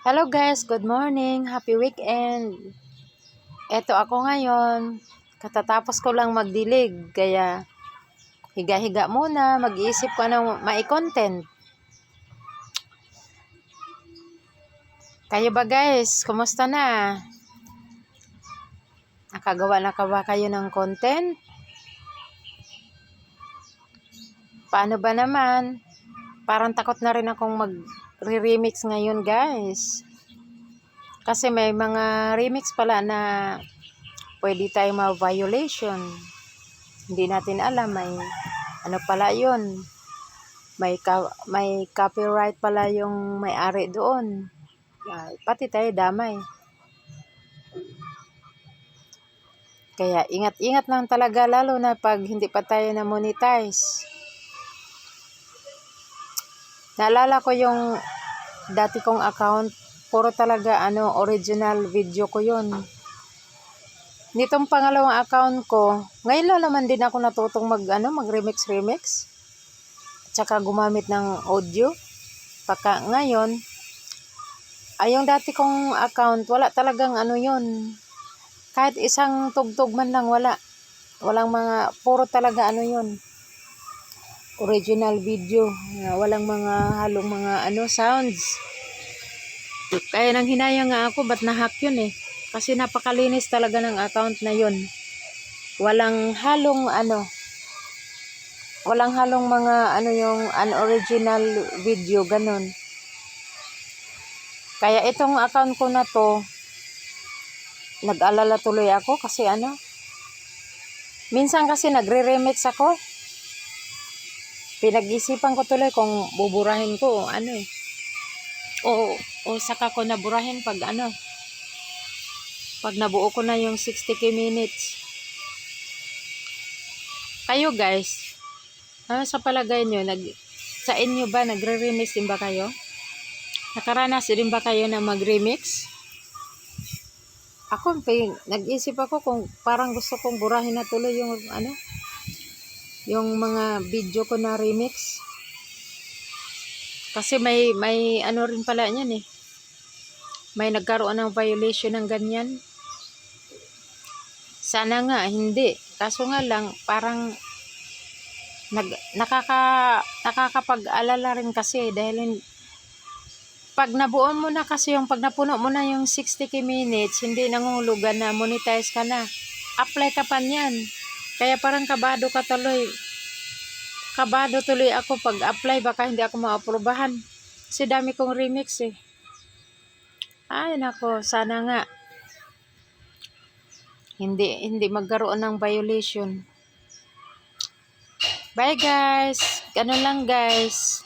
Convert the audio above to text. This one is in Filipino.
Hello guys, good morning, happy weekend. Eto ako ngayon, katatapos ko lang magdilig, kaya higa-higa muna, mag-iisip ko anong mai-content. Kayo ba guys, kumusta na? Nakagawa na ka ba kayo ng content? Paano ba naman? Parang takot na rin akong mag-remix ngayon guys. Kasi may mga remix pala na pwede tayo ma-violation. Hindi natin alam, may ano pala yun. May copyright pala yung may-ari doon. Pati tayo damay. Kaya ingat-ingat lang talaga, lalo na pag hindi pa tayo na-monetize. Naalala ko yung dati kong account, puro talaga original video ko yun. Nitong pangalawang account ko, ngayon lang naman din ako natutong mag-remix. Tsaka gumamit ng audio. Pagka ngayon, yung dati kong account, wala talagang yun. Kahit isang tugtog man lang, wala. Walang puro talaga yun. Original video. Walang mga halong mga sounds. Kaya nang hinayang nga ako, ba't na-hack yun eh. Kasi napakalinis talaga ng account na yun. Walang halong walang halong mga yung unoriginal video, ganun. Kaya itong account ko na to, nag-alala tuloy ako kasi minsan kasi nagre-remix ako. Pinag-isipan ko tuloy kung buburahin ko o saka ko naburahin pag pag nabuo ko na yung 60k minutes. Kayo guys, sa palagay nyo, sa inyo ba nagre-remix din ba kayo? Nakaranas din ba kayo na mag-remix? Ako, nag-isip ako kung parang gusto kong burahin na tuloy yung yung mga video ko na remix. Kasi may rin pala niyan eh. May nagkaroon ng violation ng ganyan. Sana nga hindi. Kaso nga lang parang nakakapag-alala rin kasi dahil pag nabuo mo na kasi pag napuno mo na yung 60k minutes, hindi nangungulugan na monetize ka na. Apply ka pa niyan. Kaya parang kabado ka tuloy. Kabado tuloy ako pag apply, baka hindi ako maaprubahan. Kasi dami kong remix eh. Ay nako, sana nga hindi magkaroon ng violation. Bye guys. Ganun lang guys.